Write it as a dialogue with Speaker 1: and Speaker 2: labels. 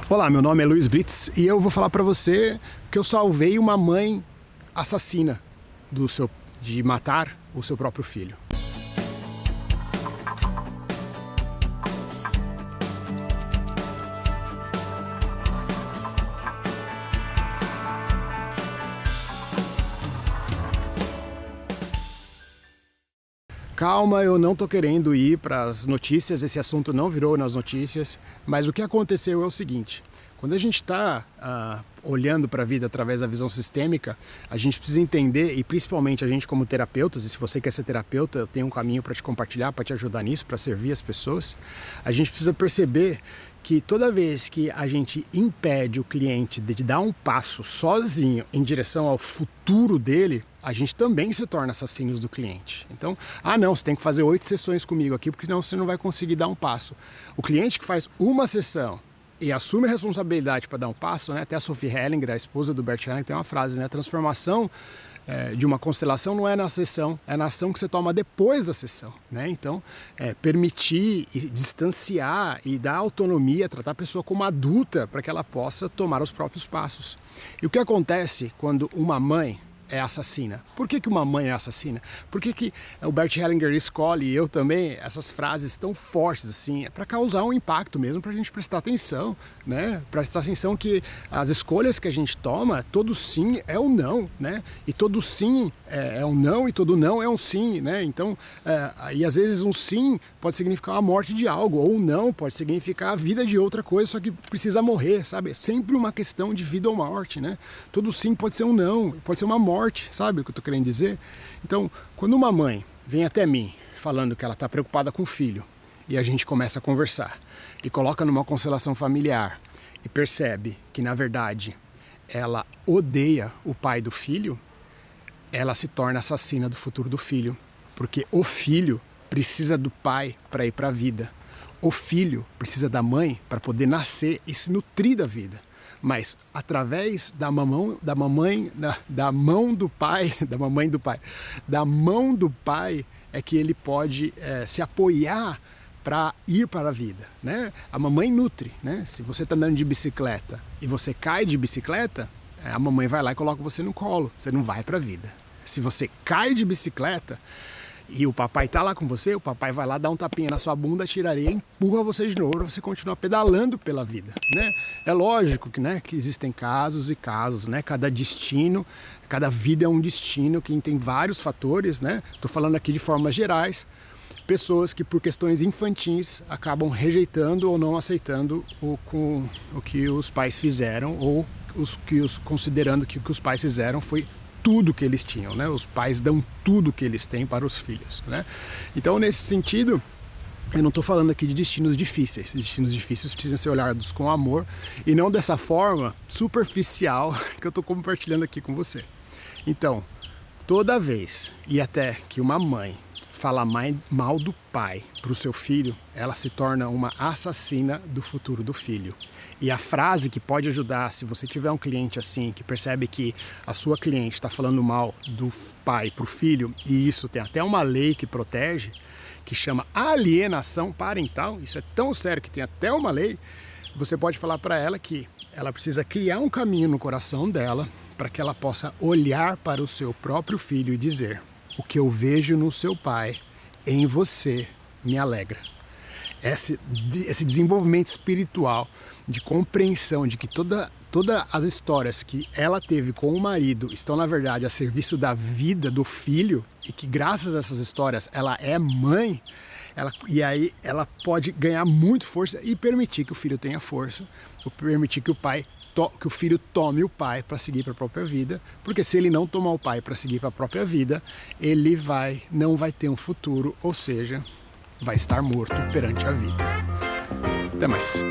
Speaker 1: Olá, meu nome é Luiz Brits e eu vou falar para você que eu salvei uma mãe assassina de matar o seu próprio filho. Calma, eu não tô querendo ir para as notícias, esse assunto não virou nas notícias, mas o que aconteceu é o seguinte: quando a gente está olhando para a vida através da visão sistêmica, a gente precisa entender, e principalmente a gente como terapeutas, e se você quer ser terapeuta, eu tenho um caminho para te compartilhar, para te ajudar nisso, para servir as pessoas, a gente precisa perceber que toda vez que a gente impede o cliente de dar um passo sozinho em direção ao futuro dele, a gente também se torna assassinos do cliente. Então, não, você tem que fazer 8 sessões comigo aqui, porque senão você não vai conseguir dar um passo. O cliente que faz uma sessão e assume a responsabilidade para dar um passo, né? Até a Sophie Hellinger, a esposa do Bert Hellinger, tem uma frase, né? A transformação de uma constelação não é na sessão, é na ação que você toma depois da sessão, né? Então, permitir e distanciar e dar autonomia, tratar a pessoa como adulta para que ela possa tomar os próprios passos. E o que acontece quando uma mãe é assassina? Por que uma mãe é assassina? Por que o Bert Hellinger escolhe, e eu também, essas frases tão fortes assim? É para causar um impacto mesmo, para a gente prestar atenção, né? Prestar atenção que as escolhas que a gente toma, todo sim é um não, né? E todo sim é um não e todo não é um sim, né? Então, e às vezes um sim pode significar a morte de algo, ou um não pode significar a vida de outra coisa, só que precisa morrer, sabe? É sempre uma questão de vida ou morte, né? Todo sim pode ser um não, pode ser uma morte. Sabe o que eu estou querendo dizer? Então, quando uma mãe vem até mim falando que ela está preocupada com o filho e a gente começa a conversar e coloca numa constelação familiar e percebe que, na verdade, ela odeia o pai do filho, ela se torna assassina do futuro do filho, porque o filho precisa do pai para ir para a vida. O filho precisa da mãe para poder nascer e se nutrir da vida. Mas através da mão do pai é que ele pode se apoiar para ir para a vida, né? A mamãe nutre, né? Se você está andando de bicicleta e você cai de bicicleta, a mamãe vai lá e coloca você no colo, você não vai para a vida. Se você cai de bicicleta e o papai tá lá com você, o papai vai lá dar um tapinha na sua bunda, tira areia e empurra você de novo para você continuar pedalando pela vida, né? É lógico que, né, que existem casos e casos, né? Cada destino, cada vida é um destino que tem vários fatores, né? Tô falando aqui de formas gerais, pessoas que por questões infantis acabam rejeitando ou não aceitando o que os pais fizeram, ou considerando que o que os pais fizeram foi tudo que eles tinham, né? Os pais dão tudo que eles têm para os filhos, né? Então, nesse sentido, eu não estou falando aqui de destinos difíceis. Destinos difíceis precisam ser olhados com amor e não dessa forma superficial que eu estou compartilhando aqui com você. Então, toda vez, e até que uma mãe fala mal do pai para o seu filho, ela se torna uma assassina do futuro do filho. E a frase que pode ajudar, se você tiver um cliente assim, que percebe que a sua cliente está falando mal do pai para o filho, e isso tem até uma lei que protege, que chama alienação parental, isso é tão sério que tem até uma lei, você pode falar para ela que ela precisa criar um caminho no coração dela para que ela possa olhar para o seu próprio filho e dizer: o que eu vejo no seu pai, em você, me alegra. Esse desenvolvimento espiritual de compreensão de que todas as histórias que ela teve com o marido estão, na verdade, a serviço da vida do filho, e que graças a essas histórias ela é mãe, e aí ela pode ganhar muito força e permitir que o filho tenha força, ou permitir que o filho tome o pai para seguir para a própria vida, porque se ele não tomar o pai para seguir para a própria vida, ele não vai ter um futuro, ou seja, vai estar morto perante a vida. Até mais.